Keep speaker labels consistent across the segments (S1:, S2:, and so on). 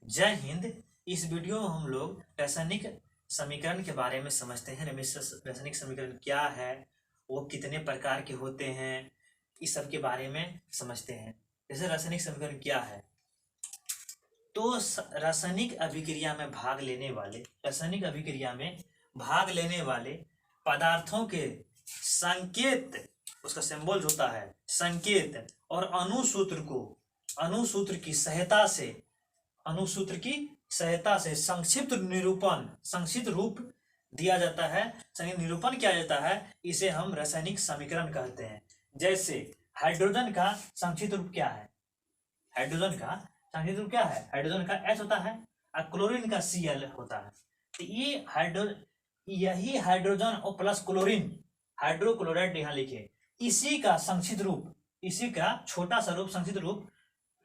S1: जय हिंद। इस वीडियो में हम लोग रासायनिक समीकरण के बारे में समझते हैं। रासायनिक समीकरण क्या है, वो कितने प्रकार के होते हैं, इस सब के बारे में समझते हैं। जैसे रासायनिक समीकरण क्या है, तो रासायनिक अभिक्रिया में भाग लेने वाले पदार्थों के संकेत, उसका सिंबल होता है संकेत, और अनुसूत्र की सहायता से संक्षिप्त रूप दिया जाता है, संक्षिप्त निरूपण किया जाता है। इसे हम रासायनिक समीकरण कहते हैं। जैसे हाइड्रोजन का संक्षिप्त रूप क्या है? हाइड्रोजन का H होता है और क्लोरीन का Cl होता है। तो यही हाइड्रोजन और प्लस क्लोरीन, हाइड्रोक्लोराइड यहाँ लिखे, इसी का संक्षिप्त रूप, इसी का छोटा सा रूप, संक्षिप्त रूप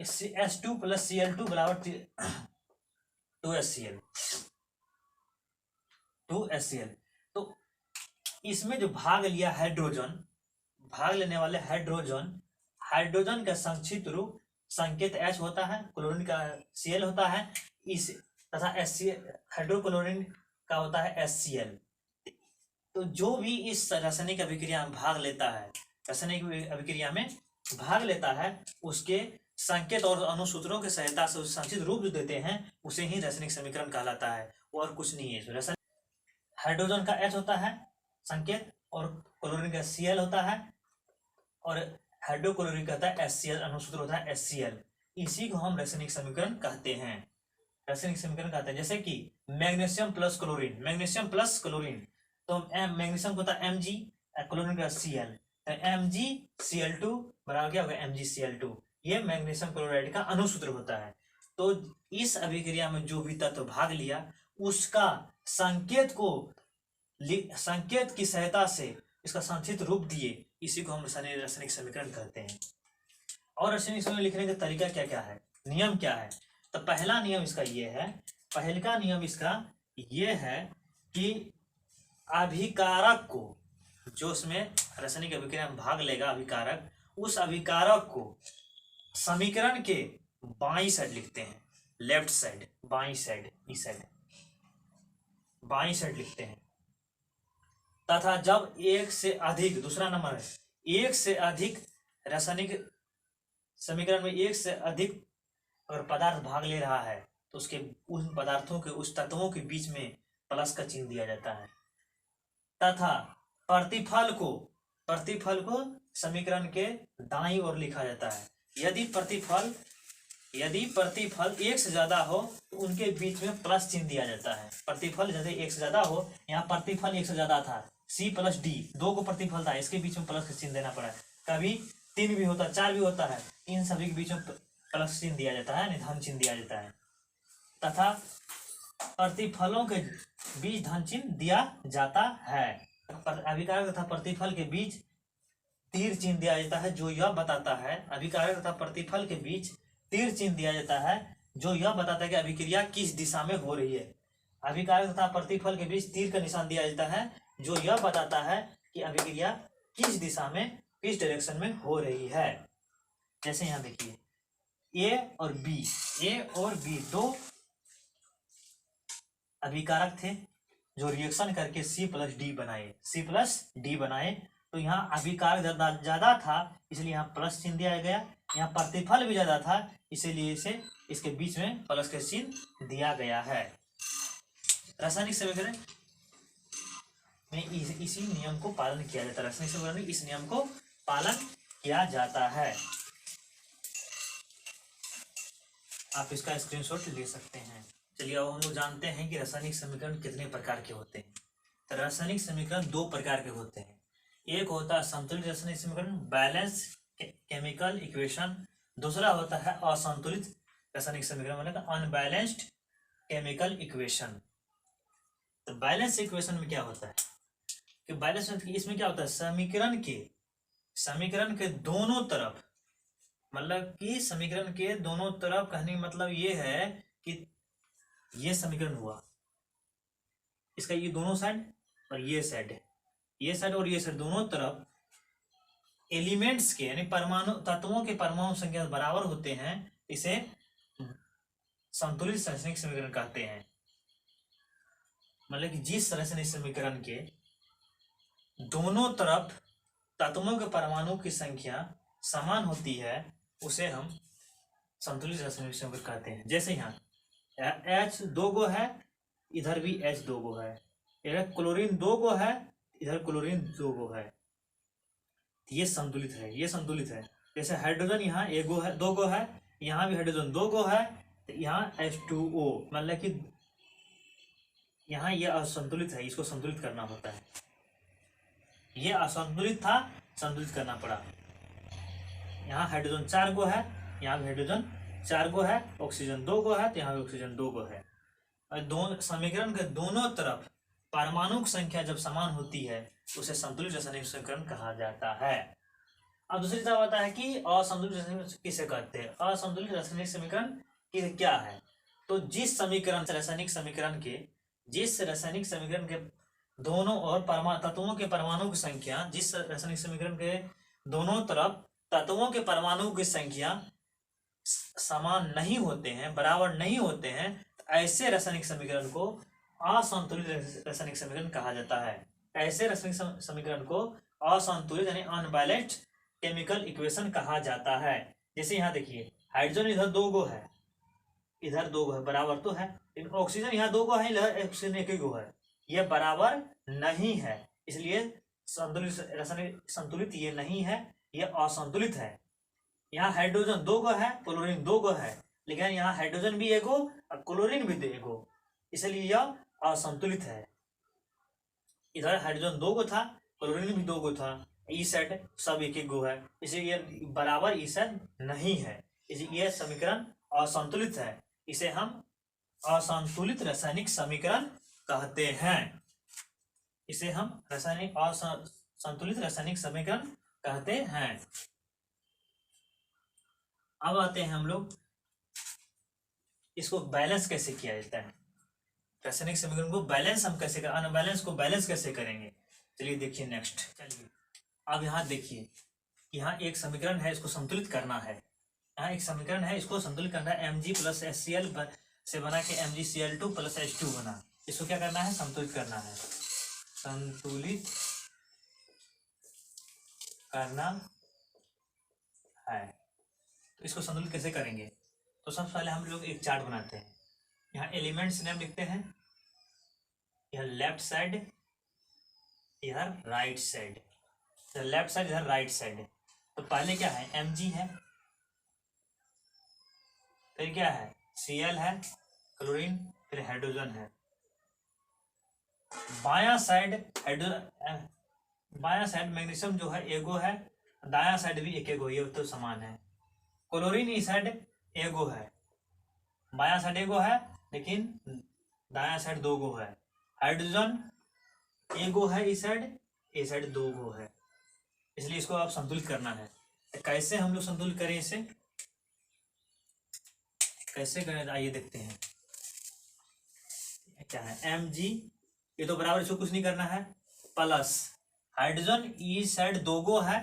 S1: H2 + Cl2 बराबर 2HCl। तो इसमें जो भाग लेने वाले हाइड्रोजन का संक्षिप्त रूप संकेत H होता है, क्लोरीन का Cl होता है, इस तथा हाइड्रोक्लोरीन का होता है HCl। तो जो भी इस रासायनिक अभिक्रिया में भाग लेता है, उसके संकेत और अनुसूत्रों की सहायता से संक्षिप्त रूप जो देते हैं, उसे ही रासायनिक समीकरण कहलाता है, और कुछ नहीं है। हाइड्रोजन का H होता है संकेत, और क्लोरीन का Cl होता है, और हाइड्रोक्लोरीन का होता है HCl, अनुसूत्र होता है HCl। इसी को हम रासायनिक समीकरण कहते हैं। जैसे कि मैग्नीशियम प्लस क्लोरीन, तो मैग्नीशियम होता है Mg, क्लोरीन का Cl, तो MgCl2 बराबर क्या होगा? MgCl2। ये मैग्नीशियम क्लोराइड का अनुसूत्र होता है। तो इस अभिक्रिया में जो भी तत्व भाग लिया, उसका संकेत की सहायता से इसका संक्षिप्त रूप दिए, इसी को हम रासायनिक समीकरण कहते हैं। और रासायनिक समीकरण लिखने का तरीका क्या क्या है, नियम क्या है? तो पहला नियम इसका ये है कि अभिकारक को, जो उसमें रासायनिक अभिक्रिया में भाग लेगा अभिकारक, उस अभिकारक को समीकरण के बाईं साइड लिखते हैं, लेफ्ट साइड, बाईं साइड लिखते हैं। तथा जब एक से अधिक, दूसरा नंबर है, एक से अधिक रासायनिक समीकरण में एक से अधिक अगर पदार्थ भाग ले रहा है, तो उसके उन पदार्थों के, उस तत्वों के बीच में प्लस का चिन्ह दिया जाता है। तथा प्रतिफल को समीकरण के दाईं ओर लिखा जाता है। यदि प्रतिफल एक से ज्यादा हो, तो उनके बीच में प्लस चिन्ह दिया जाता है। प्रतिफल यदि एक से ज्यादा हो, यहाँ प्रतिफल एक से ज्यादा था, C + D, 2 को प्रतिफल था, इसके बीच में प्लस का चिन्ह देना पड़ा। कभी 3 भी होता है, 4 भी होता है, इन सभी के बीच में प्लस चिन्ह दिया जाता है, धन चिन्ह दिया जाता है। तथा प्रतिफलों के बीच धन चिन्ह दिया जाता है। अभिकारक तथा प्रतिफल के बीच तीर चिन्ह दिया जाता है, जो यह बताता है, अभिकारक तथा प्रतिफल के बीच तीर चिन्ह दिया जाता है, जो यह बताता है कि अभिक्रिया किस दिशा में हो रही है। अभिकारक तथा प्रतिफल के बीच तीर का निशान दिया जाता है, जो यह बताता है कि अभिक्रिया किस दिशा में, किस डायरेक्शन में हो रही है। जैसे यहाँ देखिए, ए और बी दो अभिकारक थे, जो रिएक्शन करके C + D बनाए। तो यहाँ अभिकारक ज्यादा था, इसलिए यहाँ प्लस चिन्ह दिया गया। यहाँ प्रतिफल भी ज्यादा था, इसीलिए इसके बीच में प्लस का चिन्ह दिया गया है। रासायनिक समीकरण में इसी नियम को पालन किया जाता है। रासायनिक समीकरण में इस नियम को पालन किया जाता है। आप इसका स्क्रीनशॉट ले सकते हैं। चलिए, अब हम लोग जानते हैं कि रासायनिक समीकरण कितने प्रकार के होते हैं। तो रासायनिक समीकरण 2 प्रकार के होते हैं। एक होता है संतुलित रासायनिक समीकरण, बैलेंस केमिकल इक्वेशन। दूसरा होता है असंतुलित रासायनिक समीकरण, मतलब अनबैलेंस्ड केमिकल इक्वेशन। तो बैलेंस इक्वेशन में क्या होता है कि इसमें क्या होता है, समीकरण के दोनों तरफ, मतलब कि समीकरण के दोनों तरफ, कहने का मतलब ये है कि ये समीकरण हुआ, इसका ये दोनों साइड और ये साइड और ये साइड, दोनों तरफ एलिमेंट्स के, यानी परमाणु तत्वों के परमाणु संख्या बराबर होते हैं, इसे संतुलित रासायनिक समीकरण कहते हैं। मतलब कि जिस रासायनिक समीकरण के दोनों तरफ तत्वों के परमाणु की संख्या समान होती है उसे हम संतुलित रासायनिक समीकरण कहते हैं। जैसे यहाँ H 2 गो है, इधर भी H 2 गो है, इधर क्लोरीन 2 गो है, इधर क्लोरीन 2 गो है, ये संतुलित है, ये संतुलित है। जैसे हाइड्रोजन यहाँ 1 गो है, 2 गो है, यहाँ भी हाइड्रोजन 2 गो है, तो यहाँ H2O, मतलब कि यहाँ ये असंतुलित है, इसको संतुलित करना होता है। ये असंतुलित था, संतुलित करना पड़ा। यहाँ हाइड्रोजन 4 गो है, यहाँ भी हाइड्रोजन 4 गो है, ऑक्सीजन 2 गो है, तो यहाँ भी ऑक्सीजन 2 गो है। और दोनों समीकरण के दोनों तरफ परमाणु की संख्या जब समान होती है उसे संतुलित रासायनिक समीकरण कहा जाता है। अब दूसरी तरफ आता है कि असंतुलित रासायनिक किसे कहते हैं। असंतुलित रासायनिक समीकरण क्या है? तो जिस रासायनिक समीकरण के दोनों ओर तत्वों के परमाणु की संख्या, जिस रासायनिक समीकरण के दोनों तरफ तत्वों के परमाणु की संख्या समान नहीं होते हैं, बराबर नहीं होते हैं, तो ऐसे रासायनिक समीकरण को असंतुलित रासायनिक समीकरण कहा जाता है। ऐसे रासायनिक समीकरण को असंतुलित यानी अनबैलेंस्ड केमिकल इक्वेशन कहा जाता है। जैसे यहाँ देखिए हाइड्रोजन इधर 2 गो है, इधर 2 गो है, बराबर तो है, लेकिन ऑक्सीजन यहाँ 2 गो है, इधर ऑक्सीजन 1 गो है, ये बराबर नहीं है, इसलिए संतुलित रासायनिक संतुलित ये नहीं है, ये असंतुलित है। यहाँ हाइड्रोजन 2 गो है, क्लोरीन 2 गो है, लेकिन यहाँ हाइड्रोजन भी 1 गो और क्लोरीन भी 1 गो, इसलिए यह असंतुलित है। इधर हाइड्रोजन 2 गो था, क्लोरीन भी 2 गो था, इस साइड सब 1 गो है, इसलिए ये बराबर इस साइड नहीं है, इसलिए यह समीकरण असंतुलित है। इसे हम असंतुलित रासायनिक समीकरण कहते हैं। इसे हम असंतुलित रासायनिक समीकरण कहते हैं। अब आते हैं हम लोग इसको बैलेंस कैसे किया जाता है। रासायनिक समीकरण को बैलेंस हम कैसे करें, अनबैलेंस को बैलेंस कैसे करेंगे, चलिए देखिए नेक्स्ट। चलिए अब यहाँ देखिए, यहाँ एक समीकरण है, इसको संतुलित करना है। यहाँ एक समीकरण है, इसको संतुलित करना है। Mg + HCl से बना के MgCl2 + H2 बना, इसको क्या करना है, संतुलित करना है। संतुलित करना है, तो इसको संतुलित कैसे करेंगे? तो सबसे पहले हम लोग एक चार्ट बनाते हैं। यहाँ एलिमेंट्स नेम लिखते हैं, यह लेफ्ट साइड, इधर राइट साइड, तो लेफ्ट साइड इधर राइट साइड। तो पहले क्या है, Mg है, फिर क्या है, Cl है, क्लोरीन, फिर हाइड्रोजन है। बायां साइड हाइड्रोजन, बायां साइड मैग्नीशियम जो है 1 गो है, दायां साइड भी 1 गो, ये तो समान है। क्लोरीन इस साइड 1 गो है, बायां साइड 1 गो है, लेकिन दायां साइड 2 गो है। हाइड्रोजन 1 गो है इस साइड, ये साइड 2 गो है, इसलिए इसको आप संतुलित करना है। तो कैसे हम लोग संतुलित करें, इसे कैसे करें, आइए देखते हैं। क्या है, Mg, ये तो बराबर, इसको कुछ नहीं करना है, प्लस हाइड्रोजन इस साइड 2 गो है,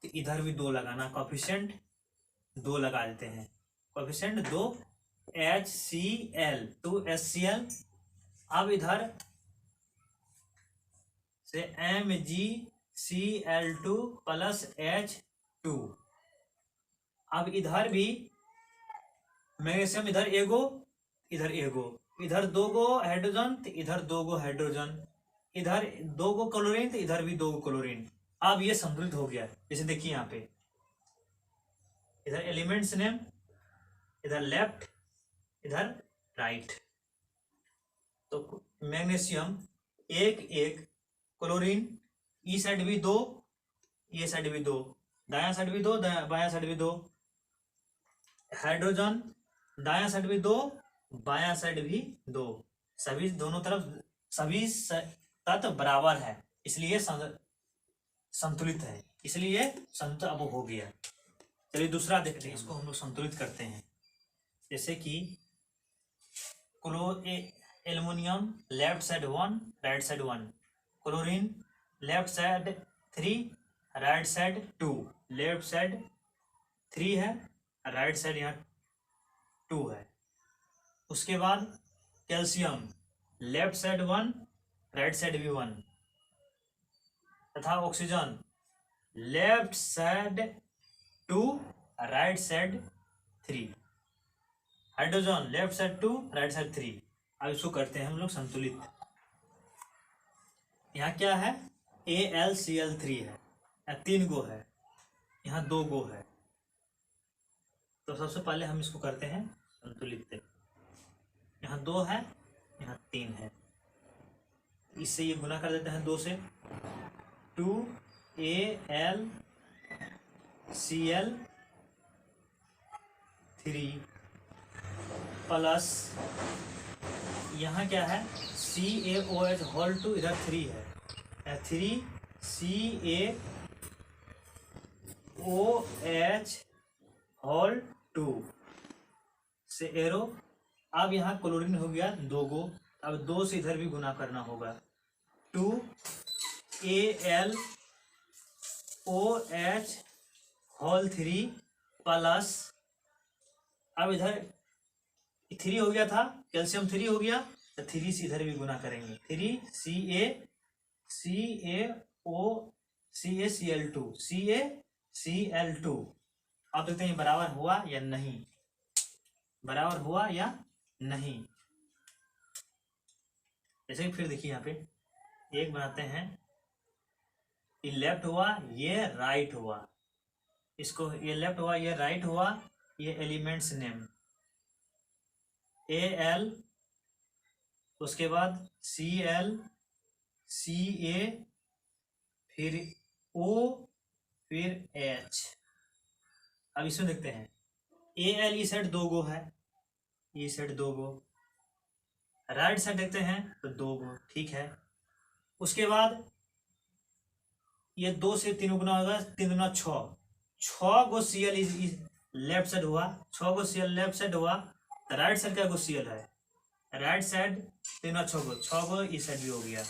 S1: तो इधर भी 2 लगाना, कोफिशिएंट 2 लगा देते हैं, कोफिशिएंट 2, HCl 2HCl। अब इधर से MgCl2 + H2। अब इधर भी मैग्नीशियम, इधर 1 गो, इधर 1 गो, इधर 2 गो हाइड्रोजन, तो इधर 2 गो हाइड्रोजन, इधर 2 गो क्लोरीन, तो इधर भी 2 गो क्लोरीन। अब ये संतुलित हो गया। जैसे देखिए यहाँ पे, इधर एलिमेंट्स नेम, इधर लेफ्ट, इधर राइट, तो मैग्नीशियम 1 1, क्लोरीन इस साइड भी 2, ये साइड भी 2, दायां साइड भी 2, बायां साइड भी 2, हाइड्रोजन दायां साइड भी 2, बायां साइड भी 2, सभी दोनों तरफ सभी तत्व बराबर है, इसलिए संतुलित है, इसलिए संतुलित अब हो गया। चलिए दूसरा देखते हैं, इसको हम लोग संतुलित करते हैं। जैसे कि aluminium left side 1, right side 1, chlorine left side 3, right side 2, left side 3 है, राइट साइड यहाँ 2 है। उसके बाद calcium left side 1 right side भी 1, तथा oxygen left side 2 right side 3, hydrogen left side 2 right side 3। अब इसको करते हैं हम लोग संतुलित। यहाँ क्या है, AlCl3 है, यहाँ 3 गो है, यहाँ 2 गो है। तो सबसे पहले हम इसको करते हैं संतुलित। यहाँ 2 है, यहाँ 3 है, इससे ये गुना कर देते हैं 2 से। 2AlCl3 प्लस यहाँ क्या है, CaOH होल 2, इधर 3 है, 3CaOH होल 2 से एरो। अब यहाँ क्लोरीन हो गया 2 गो, अब 2 से इधर भी गुना करना होगा। 2AlOH होल 3 प्लस, अब इधर 3 हो गया था, कैल्शियम 3 हो गया, तो 3 से इधर भी गुना करेंगे। 3CaCl2 अब देखते हैं बराबर हुआ या नहीं, बराबर हुआ या नहीं। जैसे फिर देखिए यहाँ पे एक बनाते हैं, ये लेफ्ट हुआ, ये राइट हुआ, इसको ये लेफ्ट हुआ, ये राइट हुआ, ये एलिमेंट्स नेम Al, उसके बाद Cl, Ca, फिर O, फिर H। अब इसमें देखते हैं, Al ये साइड 2 गो है, ये साइड 2 गो, राइट साइड देखते हैं तो 2 गो, ठीक है। उसके बाद ये 2 से 3 गुना होगा, 3 गुना 6 गो Cl लेफ्ट साइड हुआ, 6 गो Cl लेफ्ट साइड हुआ, तो राइट साइड का गो Cl है, राइट साइड 3 और 6 गो इस साइड भी हो गया।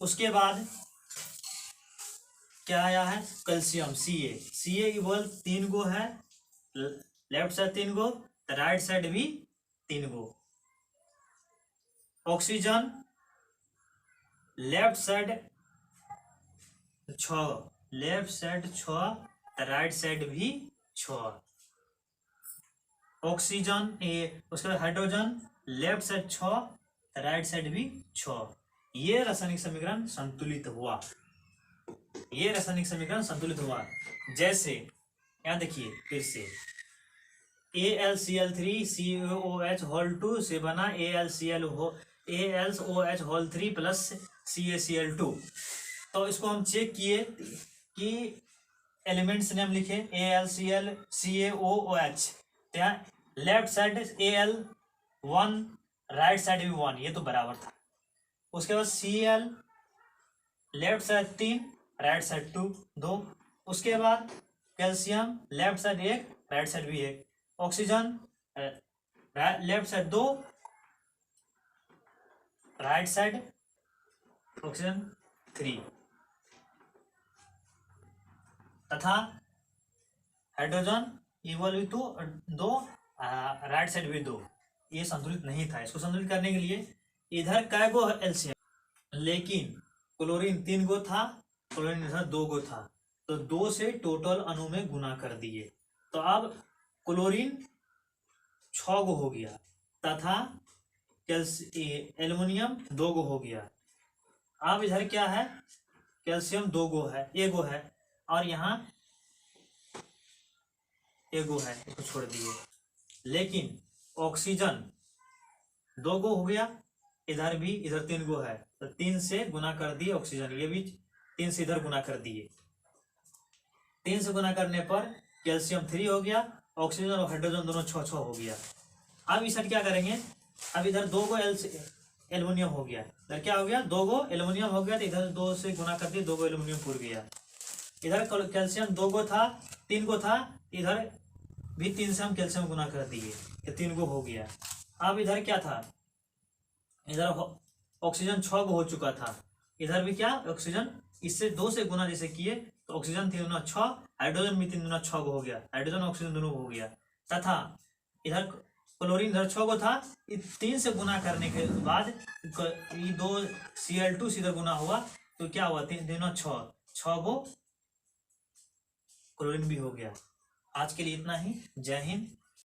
S1: उसके बाद क्या आया है, कैल्शियम Ca इक्वल 3 गो है, लेफ्ट साइड 3 गो, तो राइट साइड भी 3 गो। Oxygen left side 6, left side 6, तो राइट साइड भी 6। ऑक्सीजन उसके बाद hydrogen left side 6, right side भी 6। ये रासायनिक समीकरण संतुलित हुआ, ये रासायनिक समीकरण संतुलित हुआ। जैसे यहाँ देखिए फिर से, AlCl3 CaOH होल 2 से बना AlOH होल 3 प्लस CaCl2। तो इसको हम चेक किए कि एलिमेंट्स नेम लिखे AlCl CaOH, यहाँ left side Al1, right side भी 1, ये तो बराबर था। उसके बाद Cl left side 3, right side 2। उसके बाद calcium left side 1, right side भी 1। Oxygen left side 2, right side oxygen 3, तथा हाइड्रोजन इक्वल भी 2, राइट साइड भी 2। ये संतुलित नहीं था। इसको संतुलित करने के लिए इधर कै गो एलसीएम, लेकिन क्लोरीन 3 गो था, क्लोरीन इधर 2 गो था, तो 2 से टोटल अणु में गुना कर दिए, तो अब क्लोरीन 6 गो हो गया, तथा एल्युमिनियम 2 गो हो गया। अब इधर क्या है, कैल्शियम 2 गो है, 1 गो है, और यहाँ 1 गो है, इसको छोड़ दिए। लेकिन ऑक्सीजन 2 गो हो गया, इधर भी, इधर 3 गो है, तो 3 से गुना कर दिए ऑक्सीजन, ये भी 3 से इधर गुना कर दिए। 3 से गुना करने पर कैल्शियम 3 हो गया, ऑक्सीजन और हाइड्रोजन दोनों 6 हो गया। अब इस क्या करेंगे, अब इधर 2 गो एल्युमिनियम हो गया, इधर क्या हो गया, 2 गो एल्युमिनियम हो गया, तो इधर 2 से गुना कर दिए, 2 गो एल्युमिनियम पूर गया। इधर कैल्शियम 2 गो था, 3 गो था, इधर भी 3 से हम कैल्शियम गुना कर दिए, ये 3 गो हो गया। अब इधर क्या था, इधर ऑक्सीजन 6 गो हो चुका था, इधर भी क्या ऑक्सीजन, इससे 2 से गुना जैसे किए तो ऑक्सीजन 3 गुना 6, हाइड्रोजन भी 3 गुना 6 गो हो गया, हाइड्रोजन ऑक्सीजन दोनों हो गया। तथा इधर क्लोरीन इधर 6 गो था, 3 से गुना करने के बाद ये 2 Cl2 से इधर गुना हुआ तो क्या हुआ, 3 दूना 6 गो क्लोरीन भी हो गया। आज के लिए इतना ही। जय हिंद।